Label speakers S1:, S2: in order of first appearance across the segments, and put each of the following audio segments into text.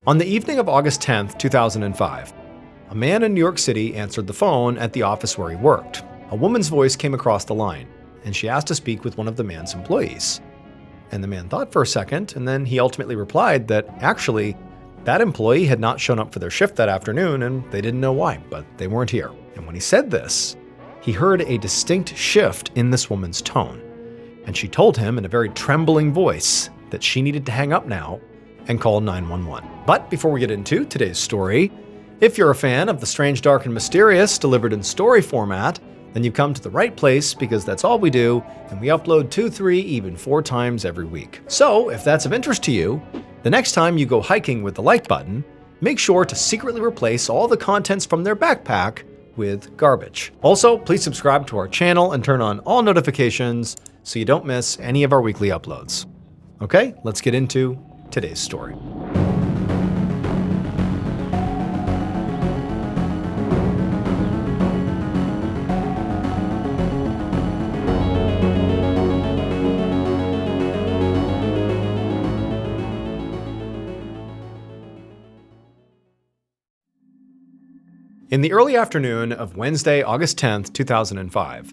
S1: On the evening of August 10th, 2005, a man in New York City answered the phone at the office where he worked. A woman's voice came across the line, and she asked to speak with one of the man's employees. And the man thought for a second, and then he ultimately replied that actually, that employee had not shown up for their shift that afternoon, and they didn't know why, but they weren't here. And when he said this, he heard a distinct shift in this woman's tone. And she told him in a very trembling voice that she needed to hang up now and call 911. But before we get into today's story, if you're a fan of the strange, dark, and mysterious delivered in story format, then you've come to the right place because that's all we do, and we upload 2, 3, even 4 times every week. So if that's of interest to you, the next time you go hiking with the like button, make sure to secretly replace all the contents from their backpack with garbage. Also, please subscribe to our channel and turn on all notifications so you don't miss any of our weekly uploads. Okay, let's get into today's story. In the early afternoon of Wednesday, August 10th, 2005,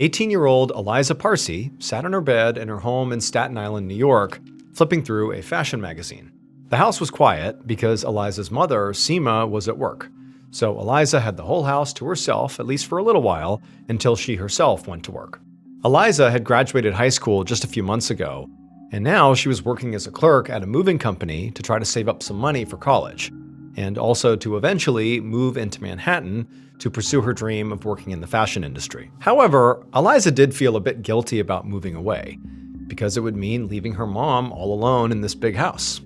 S1: 18-year-old Eliza Parsi sat on her bed in her home in Staten Island, New York, flipping through a fashion magazine. The house was quiet because Eliza's mother, Seema, was at work. So Eliza had the whole house to herself, at least for a little while, until she herself went to work. Eliza had graduated high school just a few months ago, and now she was working as a clerk at a moving company to try to save up some money for college, and also to eventually move into Manhattan to pursue her dream of working in the fashion industry. However, Eliza did feel a bit guilty about moving away, because it would mean leaving her mom all alone in this big house.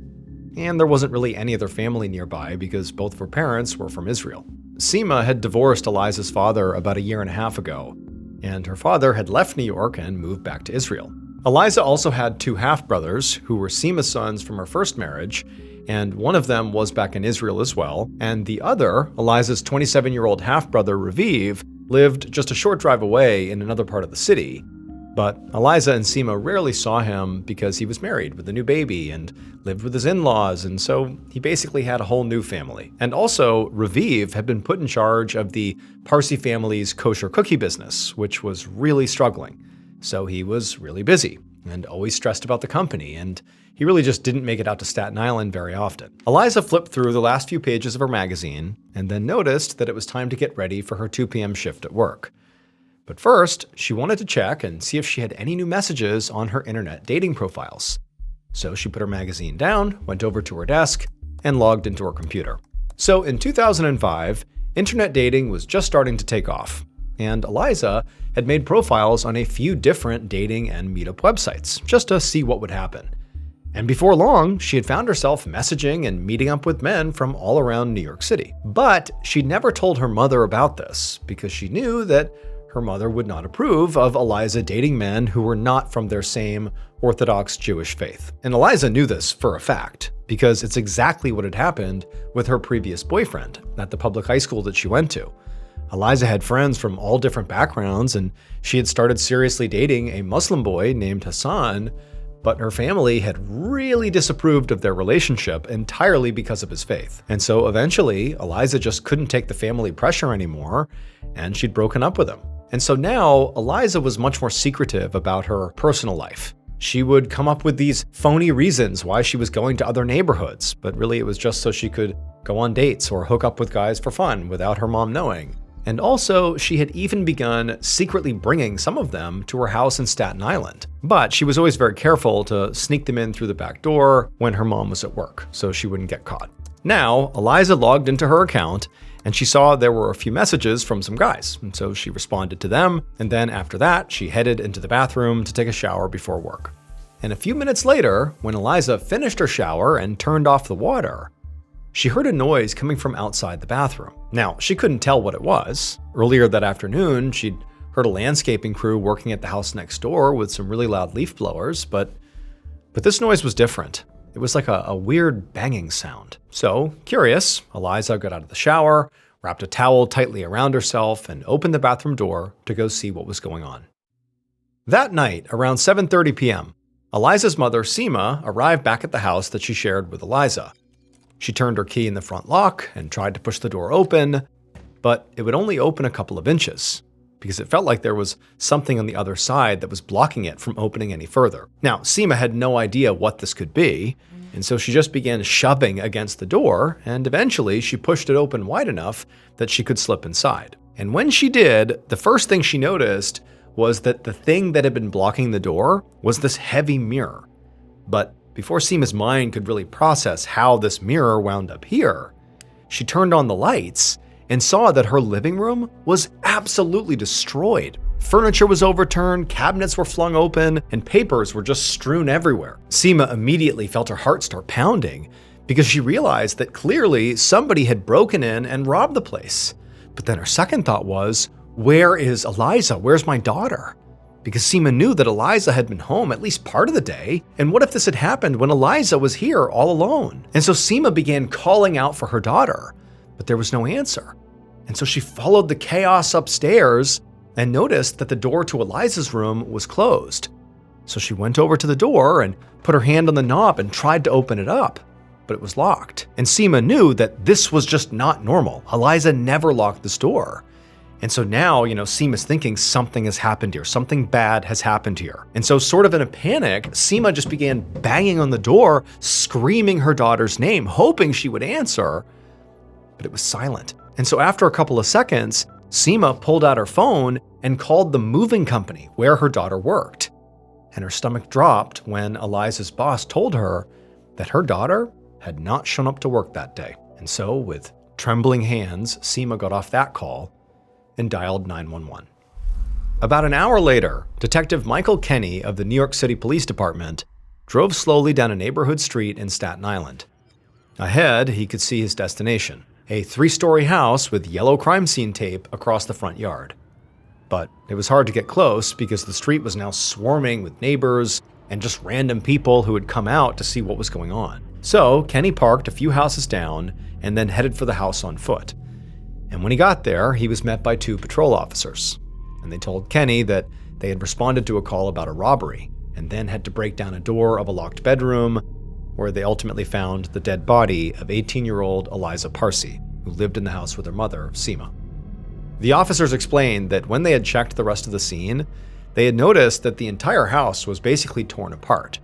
S1: And there wasn't really any other family nearby because both of her parents were from Israel. Seema had divorced Eliza's father about 1.5 years ago, and her father had left New York and moved back to Israel. Eliza also had 2 half-brothers who were Seema's sons from her first marriage, and one of them was back in Israel as well, and the other, Eliza's 27-year-old half-brother Raviv, lived just a short drive away in another part of the city. But Eliza and Seema rarely saw him because he was married with a new baby and lived with his in-laws, and so he basically had a whole new family. And also, Raviv had been put in charge of the Parsi family's kosher cookie business, which was really struggling. So he was really busy and always stressed about the company, and he really just didn't make it out to Staten Island very often. Eliza flipped through the last few pages of her magazine and then noticed that it was time to get ready for her 2 p.m. shift at work. But first, she wanted to check and see if she had any new messages on her internet dating profiles. So she put her magazine down, went over to her desk, and logged into her computer. So in 2005, internet dating was just starting to take off, and Eliza had made profiles on a few different dating and meetup websites just to see what would happen. And before long, she had found herself messaging and meeting up with men from all around New York City. But she'd never told her mother about this because she knew that her mother would not approve of Eliza dating men who were not from their same Orthodox Jewish faith. And Eliza knew this for a fact because it's exactly what had happened with her previous boyfriend at the public high school that she went to. Eliza had friends from all different backgrounds, and she had started seriously dating a Muslim boy named Hassan, but her family had really disapproved of their relationship entirely because of his faith. And so eventually, Eliza just couldn't take the family pressure anymore, and she'd broken up with him. And so now, Eliza was much more secretive about her personal life. She would come up with these phony reasons why she was going to other neighborhoods, but really it was just so she could go on dates or hook up with guys for fun without her mom knowing. And also, she had even begun secretly bringing some of them to her house in Staten Island. But she was always very careful to sneak them in through the back door when her mom was at work, so she wouldn't get caught. Now, Eliza logged into her account, and she saw there were a few messages from some guys, and so she responded to them, and then after that, she headed into the bathroom to take a shower before work. And a few minutes later, when Eliza finished her shower and turned off the water, she heard a noise coming from outside the bathroom. Now, she couldn't tell what it was. Earlier that afternoon, she'd heard a landscaping crew working at the house next door with some really loud leaf blowers, but this noise was different. It was like a weird banging sound. So, curious, Eliza got out of the shower, wrapped a towel tightly around herself, and opened the bathroom door to go see what was going on. That night, around 7:30 p.m., Eliza's mother, Seema, arrived back at the house that she shared with Eliza. She turned her key in the front lock and tried to push the door open, but it would only open a couple of inches because it felt like there was something on the other side that was blocking it from opening any further. Now, Seema had no idea what this could be, and so she just began shoving against the door, and eventually she pushed it open wide enough that she could slip inside. And when she did, the first thing she noticed was that the thing that had been blocking the door was this heavy mirror. But before Seema's mind could really process how this mirror wound up here, she turned on the lights and saw that her living room was absolutely destroyed. Furniture was overturned, cabinets were flung open, and papers were just strewn everywhere. Seema immediately felt her heart start pounding because she realized that clearly somebody had broken in and robbed the place. But then her second thought was, where is Eliza? Where's my daughter? Because Seema knew that Eliza had been home at least part of the day, and what if this had happened when Eliza was here all alone? And so Seema began calling out for her daughter, but there was no answer. And so she followed the chaos upstairs and noticed that the door to Eliza's room was closed. So she went over to the door and put her hand on the knob and tried to open it up, but it was locked. And Seema knew that this was just not normal. Eliza never locked this door. And so now, Seema's thinking something has happened here. Something bad has happened here. And so sort of in a panic, Seema just began banging on the door, screaming her daughter's name, hoping she would answer, but it was silent. And so after a couple of seconds, Seema pulled out her phone and called the moving company where her daughter worked. And her stomach dropped when Eliza's boss told her that her daughter had not shown up to work that day. And so with trembling hands, Seema got off that call and dialed 911. About an hour later, Detective Michael Kenny of the New York City Police Department drove slowly down a neighborhood street in Staten Island. Ahead, he could see his destination, a 3-story house with yellow crime scene tape across the front yard. But it was hard to get close because the street was now swarming with neighbors and just random people who had come out to see what was going on. So Kenny parked a few houses down and then headed for the house on foot. And when he got there, he was met by 2 patrol officers. And they told Kenny that they had responded to a call about a robbery and then had to break down a door of a locked bedroom where they ultimately found the dead body of 18-year-old Eliza Parsi, who lived in the house with her mother, Seema. The officers explained that when they had checked the rest of the scene, they had noticed that the entire house was basically torn apart.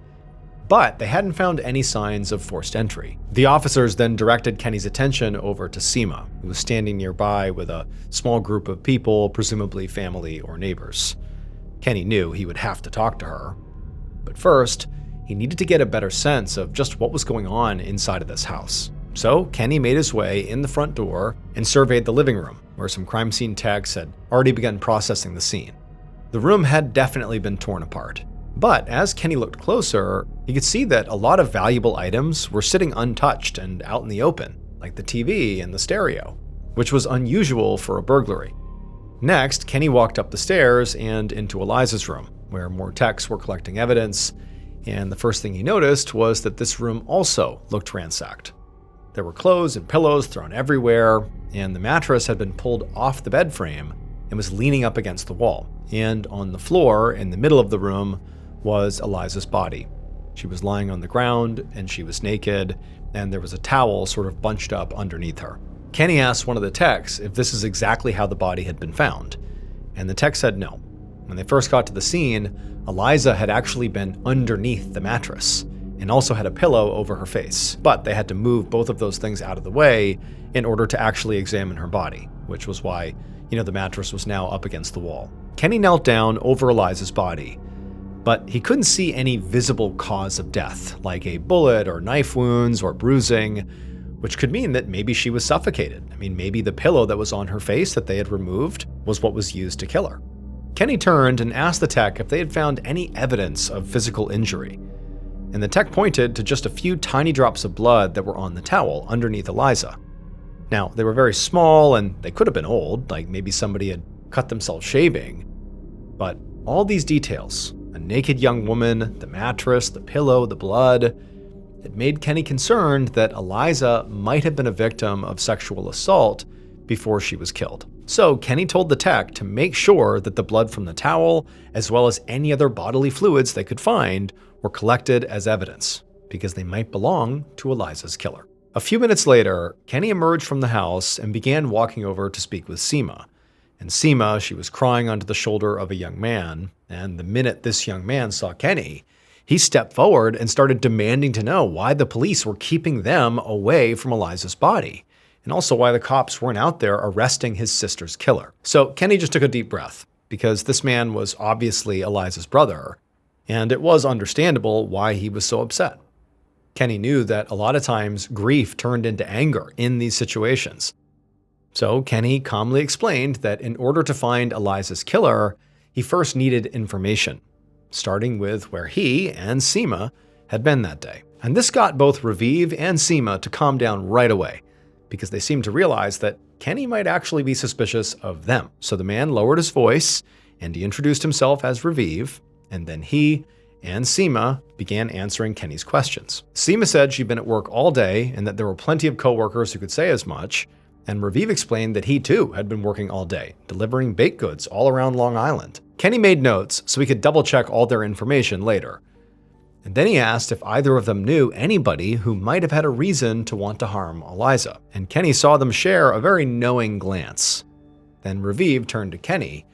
S1: But they hadn't found any signs of forced entry. The officers then directed Kenny's attention over to Seema, who was standing nearby with a small group of people, presumably family or neighbors. Kenny knew he would have to talk to her. But first, he needed to get a better sense of just what was going on inside of this house. So Kenny made his way in the front door and surveyed the living room, where some crime scene techs had already begun processing the scene. The room had definitely been torn apart. But as Kenny looked closer, he could see that a lot of valuable items were sitting untouched and out in the open, like the TV and the stereo, which was unusual for a burglary. Next, Kenny walked up the stairs and into Eliza's room, where more techs were collecting evidence, and the first thing he noticed was that this room also looked ransacked. There were clothes and pillows thrown everywhere, and the mattress had been pulled off the bed frame and was leaning up against the wall. And on the floor in the middle of the room was Eliza's body. She was lying on the ground and she was naked, and there was a towel sort of bunched up underneath her. Kenny asked one of the techs if this is exactly how the body had been found, and the tech said no. When they first got to the scene, Eliza had actually been underneath the mattress and also had a pillow over her face, but they had to move both of those things out of the way in order to actually examine her body, which was why, the mattress was now up against the wall. Kenny knelt down over Eliza's body, but he couldn't see any visible cause of death, like a bullet or knife wounds or bruising, which could mean that maybe she was suffocated. Maybe the pillow that was on her face that they had removed was what was used to kill her. Kenny turned and asked the tech if they had found any evidence of physical injury, and the tech pointed to just a few tiny drops of blood that were on the towel underneath Eliza. Now, they were very small and they could have been old, like maybe somebody had cut themselves shaving, but all these details, a naked young woman, the mattress, the pillow, the blood, it made Kenny concerned that Eliza might have been a victim of sexual assault before she was killed. So Kenny told the tech to make sure that the blood from the towel, as well as any other bodily fluids they could find, were collected as evidence, because they might belong to Eliza's killer. A few minutes later, Kenny emerged from the house and began walking over to speak with Seema. And Seema, she was crying onto the shoulder of a young man, and the minute this young man saw Kenny, he stepped forward and started demanding to know why the police were keeping them away from Eliza's body, and also why the cops weren't out there arresting his sister's killer. So Kenny just took a deep breath, because this man was obviously Eliza's brother, and it was understandable why he was so upset. Kenny knew that a lot of times grief turned into anger in these situations. So Kenny calmly explained that in order to find Eliza's killer, he first needed information, starting with where he and Seema had been that day. And this got both Raviv and Seema to calm down right away, because they seemed to realize that Kenny might actually be suspicious of them. So the man lowered his voice, and he introduced himself as Raviv, and then he and Seema began answering Kenny's questions. Seema said she'd been at work all day and that there were plenty of coworkers who could say as much, and Raviv explained that he too had been working all day, delivering baked goods all around Long Island. Kenny made notes so he could double-check all their information later. And then he asked if either of them knew anybody who might have had a reason to want to harm Eliza, and Kenny saw them share a very knowing glance. Then Raviv turned to Kenny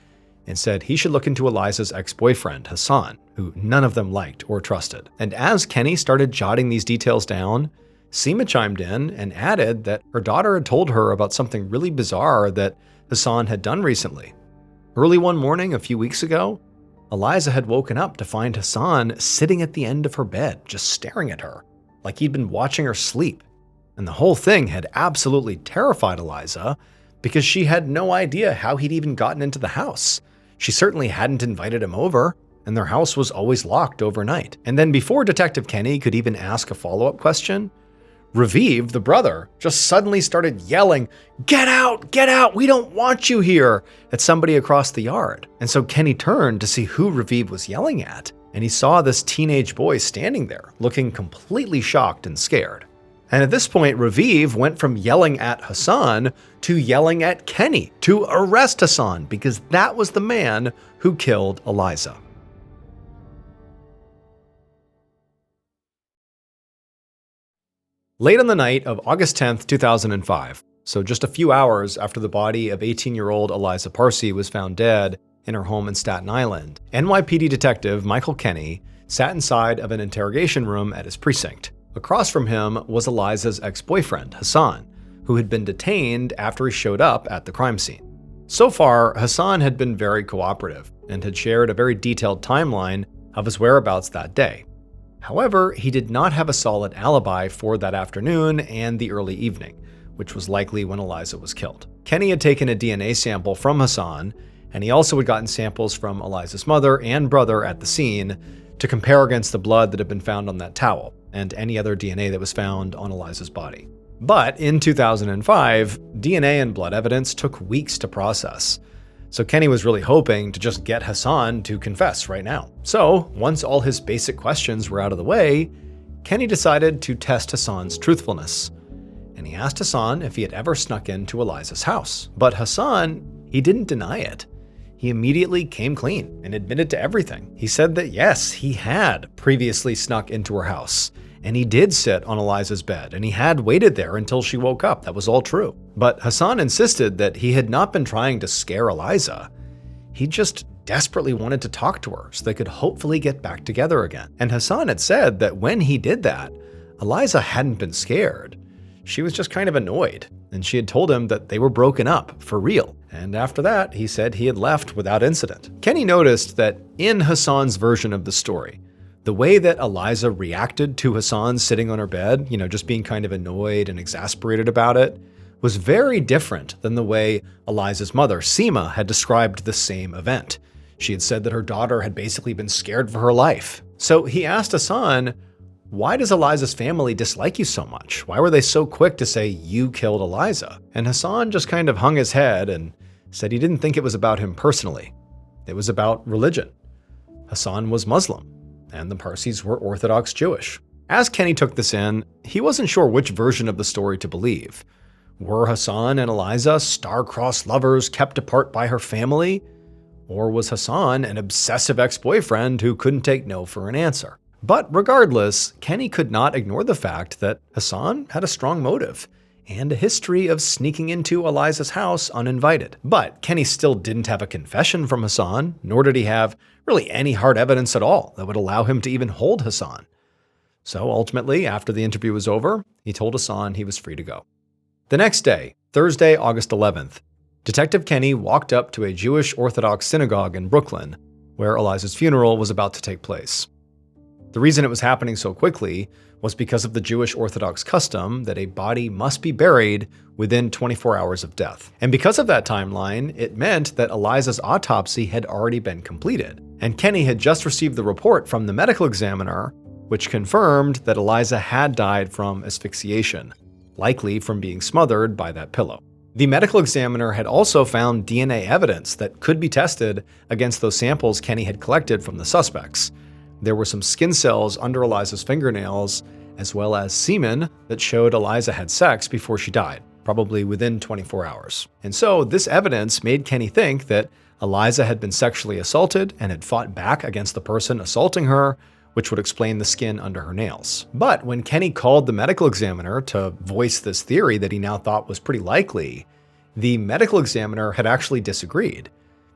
S1: and said he should look into Eliza's ex-boyfriend, Hassan, who none of them liked or trusted. And as Kenny started jotting these details down, Seema chimed in and added that her daughter had told her about something really bizarre that Hassan had done recently. Early one morning a few weeks ago, Eliza had woken up to find Hassan sitting at the end of her bed, just staring at her, like he'd been watching her sleep. And the whole thing had absolutely terrified Eliza because she had no idea how he'd even gotten into the house. She certainly hadn't invited him over, and their house was always locked overnight. And then before Detective Kenny could even ask a follow-up question, Raviv, the brother, just suddenly started yelling, get out, we don't want you here," at somebody across the yard. And so Kenny turned to see who Raviv was yelling at, and he saw this teenage boy standing there, looking completely shocked and scared. And at this point, Raviv went from yelling at Hassan to yelling at Kenny to arrest Hassan, because that was the man who killed Eliza. Late on the night of August 10th, 2005, so just a few hours after the body of 18-year-old Eliza Parsi was found dead in her home in Staten Island, NYPD detective Michael Kenny sat inside of an interrogation room at his precinct. Across from him was Eliza's ex-boyfriend, Hassan, who had been detained after he showed up at the crime scene. So far, Hassan had been very cooperative and had shared a very detailed timeline of his whereabouts that day. However, he did not have a solid alibi for that afternoon and the early evening, which was likely when Eliza was killed. Kenny had taken a DNA sample from Hassan, and he also had gotten samples from Eliza's mother and brother at the scene to compare against the blood that had been found on that towel and any other DNA that was found on Eliza's body. But in 2005, DNA and blood evidence took weeks to process. So Kenny was really hoping to just get Hassan to confess right now. So once all his basic questions were out of the way, Kenny decided to test Hassan's truthfulness. And he asked Hassan if he had ever snuck into Eliza's house. But Hassan, he didn't deny it. He immediately came clean and admitted to everything. He said that yes, he had previously snuck into her house, and he did sit on Eliza's bed, and he had waited there until she woke up. That was all true. But Hassan insisted that he had not been trying to scare Eliza. He just desperately wanted to talk to her so they could hopefully get back together again. And Hassan had said that when he did that, Eliza hadn't been scared. She was just kind of annoyed, and she had told him that they were broken up, for real. And after that, he said he had left without incident. Kenny noticed that in Hassan's version of the story, the way that Eliza reacted to Hassan sitting on her bed, just being kind of annoyed and exasperated about it, was very different than the way Eliza's mother, Seema, had described the same event. She had said that her daughter had basically been scared for her life. So he asked Hassan, why does Eliza's family dislike you so much? Why were they so quick to say you killed Eliza? And Hassan just kind of hung his head and said he didn't think it was about him personally. It was about religion. Hassan was Muslim, and the Parsis were Orthodox Jewish. As Kenny took this in, he wasn't sure which version of the story to believe. Were Hassan and Eliza star-crossed lovers kept apart by her family? Or was Hassan an obsessive ex-boyfriend who couldn't take no for an answer? But regardless, Kenny could not ignore the fact that Hassan had a strong motive and a history of sneaking into Eliza's house uninvited. But Kenny still didn't have a confession from Hassan, nor did he have really any hard evidence at all that would allow him to even hold Hassan. So ultimately, after the interview was over, he told Hassan he was free to go. The next day, Thursday, August 11th, Detective Kenny walked up to a Jewish Orthodox synagogue in Brooklyn, where Eliza's funeral was about to take place. The reason it was happening so quickly was because of the Jewish Orthodox custom that a body must be buried within 24 hours of death. And because of that timeline, it meant that Eliza's autopsy had already been completed, and Kenny had just received the report from the medical examiner, which confirmed that Eliza had died from asphyxiation, likely from being smothered by that pillow. The medical examiner had also found DNA evidence that could be tested against those samples Kenny had collected from the suspects. There were some skin cells under Eliza's fingernails, as well as semen that showed Eliza had sex before she died, probably within 24 hours. And so this evidence made Kenny think that Eliza had been sexually assaulted and had fought back against the person assaulting her, which would explain the skin under her nails. But when Kenny called the medical examiner to voice this theory that he now thought was pretty likely, the medical examiner had actually disagreed,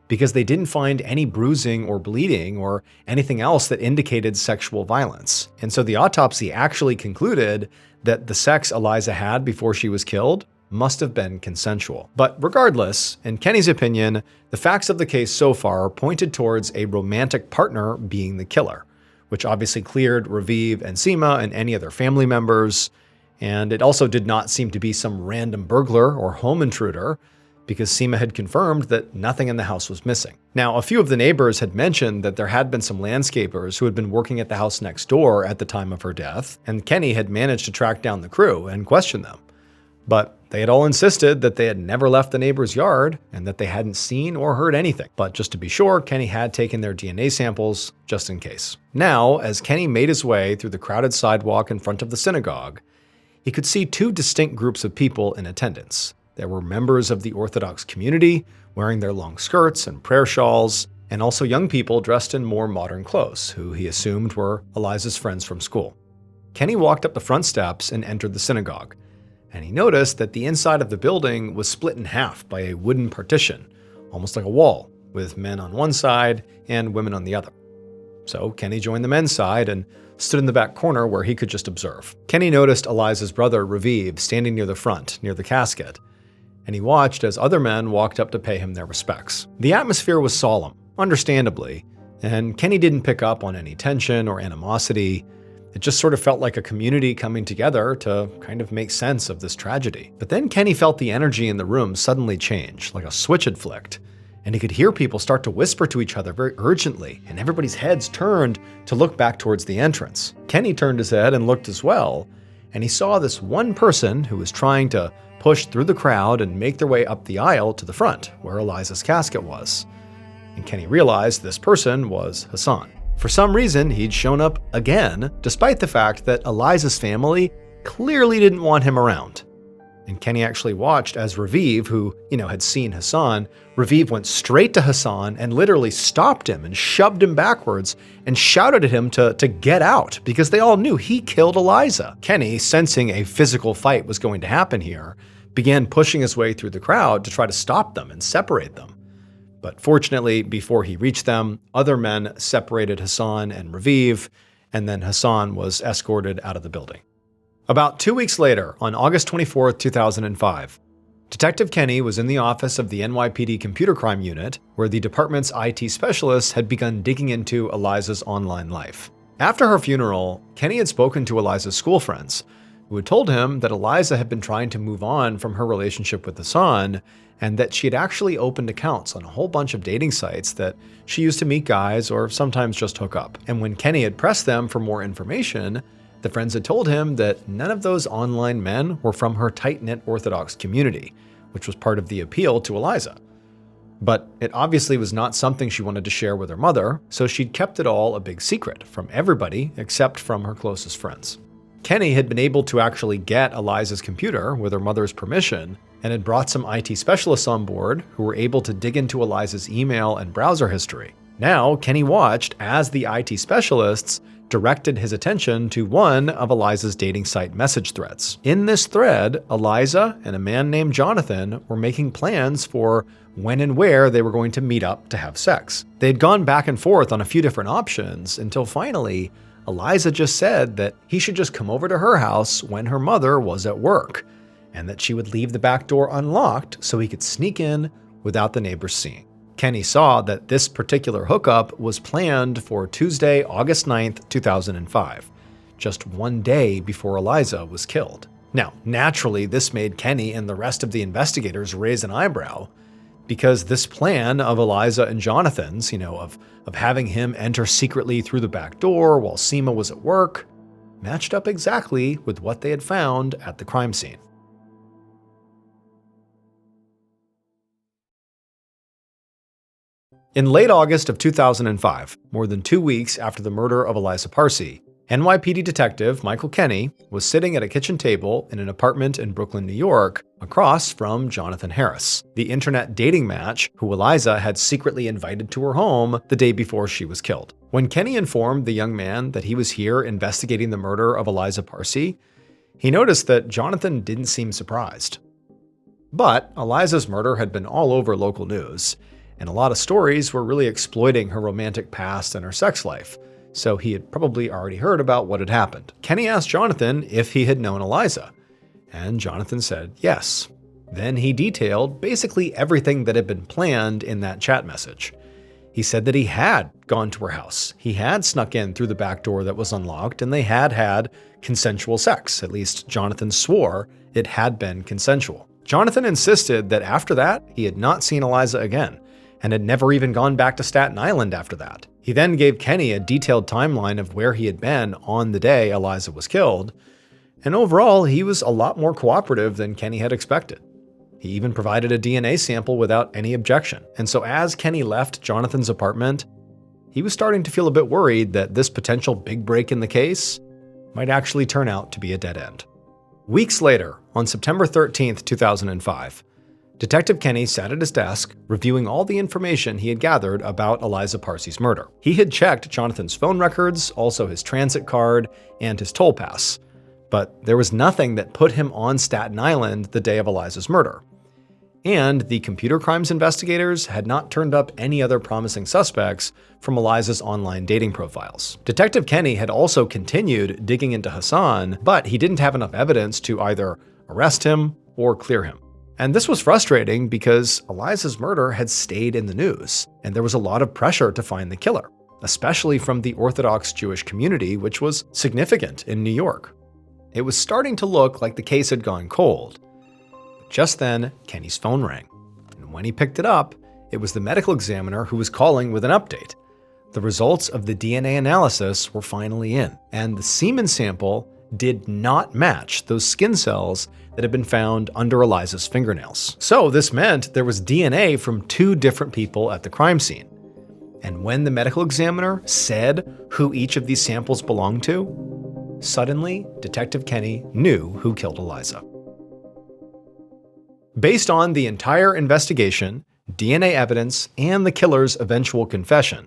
S1: because they didn't find any bruising or bleeding or anything else that indicated sexual violence. And so the autopsy actually concluded that the sex Eliza had before she was killed must have been consensual. But regardless, in Kenny's opinion, the facts of the case so far pointed towards a romantic partner being the killer, which obviously cleared Raviv and Seema and any other family members. And it also did not seem to be some random burglar or home intruder, because Seema had confirmed that nothing in the house was missing. Now, a few of the neighbors had mentioned that there had been some landscapers who had been working at the house next door at the time of her death, and Kenny had managed to track down the crew and question them. But they had all insisted that they had never left the neighbor's yard and that they hadn't seen or heard anything. But just to be sure, Kenny had taken their DNA samples just in case. Now, as Kenny made his way through the crowded sidewalk in front of the synagogue, he could see two distinct groups of people in attendance. There were members of the Orthodox community wearing their long skirts and prayer shawls, and also young people dressed in more modern clothes, who he assumed were Eliza's friends from school. Kenny walked up the front steps and entered the synagogue, and he noticed that the inside of the building was split in half by a wooden partition, almost like a wall, with men on one side and women on the other. So Kenny joined the men's side and stood in the back corner where he could just observe. Kenny noticed Eliza's brother, Raviv, standing near the front, near the casket, and he watched as other men walked up to pay him their respects. The atmosphere was solemn, understandably, and Kenny didn't pick up on any tension or animosity. It just sort of felt like a community coming together to kind of make sense of this tragedy. But then Kenny felt the energy in the room suddenly change, like a switch had flicked, and he could hear people start to whisper to each other very urgently, and everybody's heads turned to look back towards the entrance. Kenny turned his head and looked as well, and he saw this one person who was trying to push through the crowd and make their way up the aisle to the front, where Eliza's casket was. And Kenny realized this person was Hassan. For some reason, he'd shown up again, despite the fact that Eliza's family clearly didn't want him around. And Kenny actually watched as Raviv, who, had seen Hassan, Raviv went straight to Hassan and literally stopped him and shoved him backwards and shouted at him to get out, because they all knew he killed Eliza. Kenny, sensing a physical fight was going to happen here, began pushing his way through the crowd to try to stop them and separate them. But fortunately, before he reached them, other men separated Hassan and Raviv, and then Hassan was escorted out of the building. About 2 weeks later, on August 24, 2005, Detective Kenny was in the office of the NYPD Computer Crime Unit, where the department's IT specialists had begun digging into Eliza's online life. After her funeral, Kenny had spoken to Eliza's school friends, who had told him that Eliza had been trying to move on from her relationship with Hassan, and that she had actually opened accounts on a whole bunch of dating sites that she used to meet guys or sometimes just hook up. And when Kenny had pressed them for more information, the friends had told him that none of those online men were from her tight-knit Orthodox community, which was part of the appeal to Eliza. But it obviously was not something she wanted to share with her mother, so she'd kept it all a big secret from everybody except from her closest friends. Kenny had been able to actually get Eliza's computer with her mother's permission and had brought some IT specialists on board who were able to dig into Eliza's email and browser history. Now, Kenny watched as the IT specialists directed his attention to one of Eliza's dating site message threads. In this thread, Eliza and a man named Jonathan were making plans for when and where they were going to meet up to have sex. They had gone back and forth on a few different options until finally, Eliza just said that he should just come over to her house when her mother was at work, and that she would leave the back door unlocked so he could sneak in without the neighbors seeing. Kenny saw that this particular hookup was planned for Tuesday, August 9th, 2005, just one day before Eliza was killed. Now, naturally, this made Kenny and the rest of the investigators raise an eyebrow, because this plan of Eliza and Jonathan's, of having him enter secretly through the back door while Seema was at work, matched up exactly with what they had found at the crime scene. In late August of 2005, more than 2 weeks after the murder of Eliza Parsi, NYPD detective Michael Kenny was sitting at a kitchen table in an apartment in Brooklyn, New York, across from Jonathan Harris, the internet dating match who Eliza had secretly invited to her home the day before she was killed. When Kenny informed the young man that he was here investigating the murder of Eliza Parsi, he noticed that Jonathan didn't seem surprised. But Eliza's murder had been all over local news, and a lot of stories were really exploiting her romantic past and her sex life, so he had probably already heard about what had happened. Kenny asked Jonathan if he had known Eliza, and Jonathan said yes. Then he detailed basically everything that had been planned in that chat message. He said that he had gone to her house, he had snuck in through the back door that was unlocked, and they had had consensual sex. At least Jonathan swore it had been consensual. Jonathan insisted that after that, he had not seen Eliza again, and had never even gone back to Staten Island after that. He then gave Kenny a detailed timeline of where he had been on the day Eliza was killed, and overall, he was a lot more cooperative than Kenny had expected. He even provided a DNA sample without any objection. And so as Kenny left Jonathan's apartment, he was starting to feel a bit worried that this potential big break in the case might actually turn out to be a dead end. Weeks later, on September 13th, 2005, Detective Kenny sat at his desk, reviewing all the information he had gathered about Eliza Parsi's murder. He had checked Jonathan's phone records, also his transit card, and his toll pass, but there was nothing that put him on Staten Island the day of Eliza's murder. And the computer crimes investigators had not turned up any other promising suspects from Eliza's online dating profiles. Detective Kenny had also continued digging into Hassan, but he didn't have enough evidence to either arrest him or clear him. And this was frustrating because Eliza's murder had stayed in the news, and there was a lot of pressure to find the killer, especially from the Orthodox Jewish community, which was significant in New York. It was starting to look like the case had gone cold. Just then, Kenny's phone rang, and when he picked it up, it was the medical examiner who was calling with an update. The results of the DNA analysis were finally in, and the semen sample did not match those skin cells that had been found under Eliza's fingernails. So this meant there was DNA from 2 different people at the crime scene. And when the medical examiner said who each of these samples belonged to, suddenly Detective Kenny knew who killed Eliza. Based on the entire investigation, DNA evidence, and the killer's eventual confession,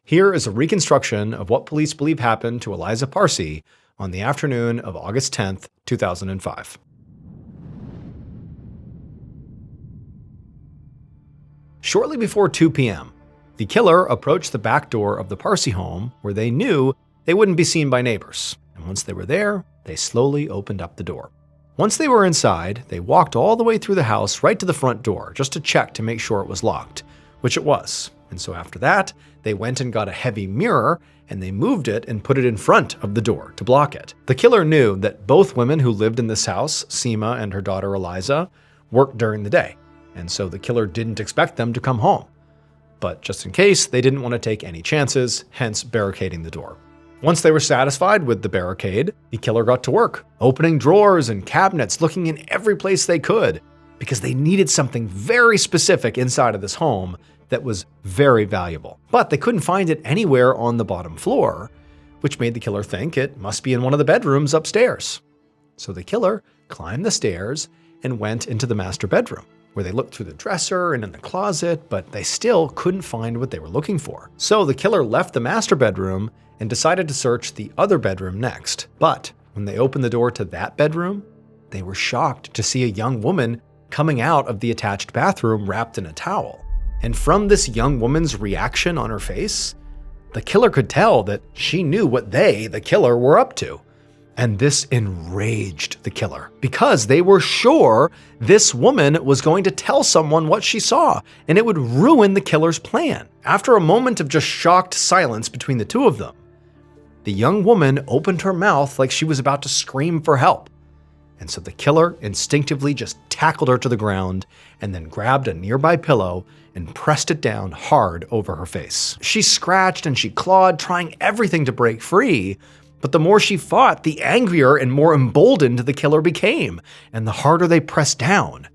S1: here is a reconstruction of what police believe happened to Eliza Parsi on the afternoon of August 10th, 2005. Shortly before 2 p.m., the killer approached the back door of the Parsi home where they knew they wouldn't be seen by neighbors, and once they were there, they slowly opened up the door. Once they were inside, they walked all the way through the house right to the front door just to check to make sure it was locked, which it was. And so after that, they went and got a heavy mirror and they moved it and put it in front of the door to block it. The killer knew that both women who lived in this house, Seema and her daughter Eliza, worked during the day, and so the killer didn't expect them to come home. But just in case, they didn't want to take any chances, hence barricading the door. Once they were satisfied with the barricade, the killer got to work, opening drawers and cabinets, looking in every place they could, because they needed something very specific inside of this home that was very valuable. But they couldn't find it anywhere on the bottom floor, which made the killer think it must be in one of the bedrooms upstairs. So the killer climbed the stairs and went into the master bedroom. where they looked through the dresser and in the closet, but they still couldn't find what they were looking for. So the killer left the master bedroom and decided to search the other bedroom next. But when they opened the door to that bedroom, they were shocked to see a young woman coming out of the attached bathroom wrapped in a towel. And from this young woman's reaction on her face, the killer could tell that she knew what they, the killer, were up to. And this enraged the killer because they were sure this woman was going to tell someone what she saw, and it would ruin the killer's plan. After a moment of just shocked silence between the two of them, the young woman opened her mouth like she was about to scream for help. And so the killer instinctively just tackled her to the ground and then grabbed a nearby pillow and pressed it down hard over her face. She scratched and she clawed, trying everything to break free, but the more she fought, the angrier and more emboldened the killer became, and the harder they pressed down,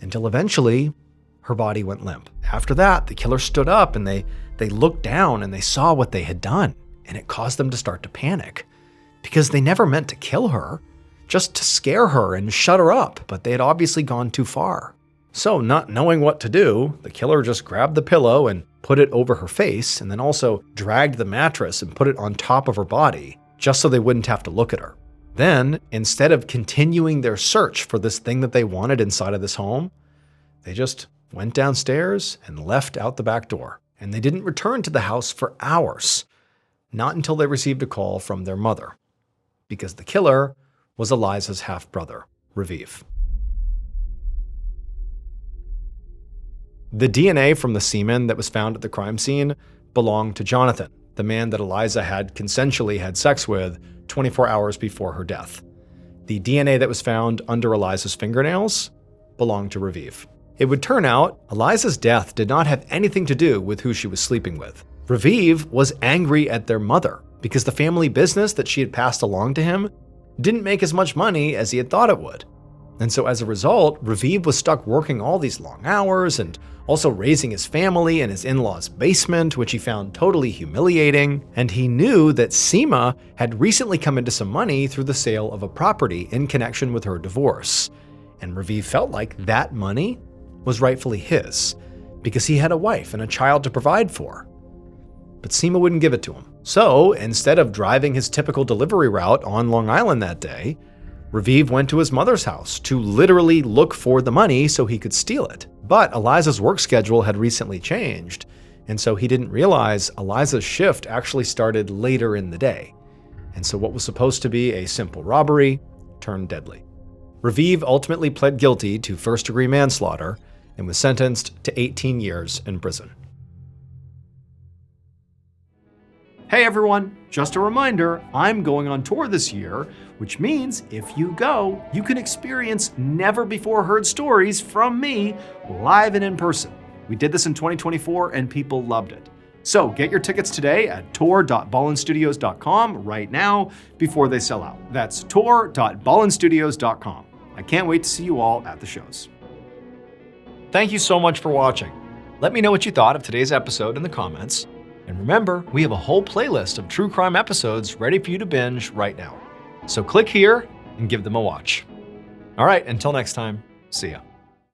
S1: until eventually her body went limp. After that, the killer stood up and they looked down and they saw what they had done, and it caused them to start to panic, because they never meant to kill her, just to scare her and shut her up, but they had obviously gone too far. So, not knowing what to do, the killer just grabbed the pillow and put it over her face, and then also dragged the mattress and put it on top of her body, just so they wouldn't have to look at her. Then, instead of continuing their search for this thing that they wanted inside of this home, they just went downstairs and left out the back door. And they didn't return to the house for hours, not until they received a call from their mother, because the killer was Eliza's half-brother, Raviv. The DNA from the semen that was found at the crime scene belonged to Jonathan, the man that Eliza had consensually had sex with 24 hours before her death. The DNA that was found under Eliza's fingernails belonged to Raviv. It would turn out Eliza's death did not have anything to do with who she was sleeping with. Raviv was angry at their mother because the family business that she had passed along to him didn't make as much money as he had thought it would. And so as a result, Raviv was stuck working all these long hours and also raising his family in his in-laws' basement, which he found totally humiliating. And he knew that Seema had recently come into some money through the sale of a property in connection with her divorce. And Raviv felt like that money was rightfully his, because he had a wife and a child to provide for. But Seema wouldn't give it to him. So instead of driving his typical delivery route on Long Island that day, Raviv went to his mother's house to literally look for the money so he could steal it. But Eliza's work schedule had recently changed, and so he didn't realize Eliza's shift actually started later in the day. And so what was supposed to be a simple robbery turned deadly. Raviv ultimately pled guilty to first-degree manslaughter and was sentenced to 18 years in prison. Hey everyone, just a reminder, I'm going on tour this year, which means if you go, you can experience never-before-heard stories from me live and in person. We did this in 2024 and people loved it. So get your tickets today at tour.ballenstudios.com right now before they sell out. That's tour.ballenstudios.com. I can't wait to see you all at the shows. Thank you so much for watching. Let me know what you thought of today's episode in the comments. And remember, we have a whole playlist of true crime episodes ready for you to binge right now. So click here and give them a watch. All right, until next time, see ya.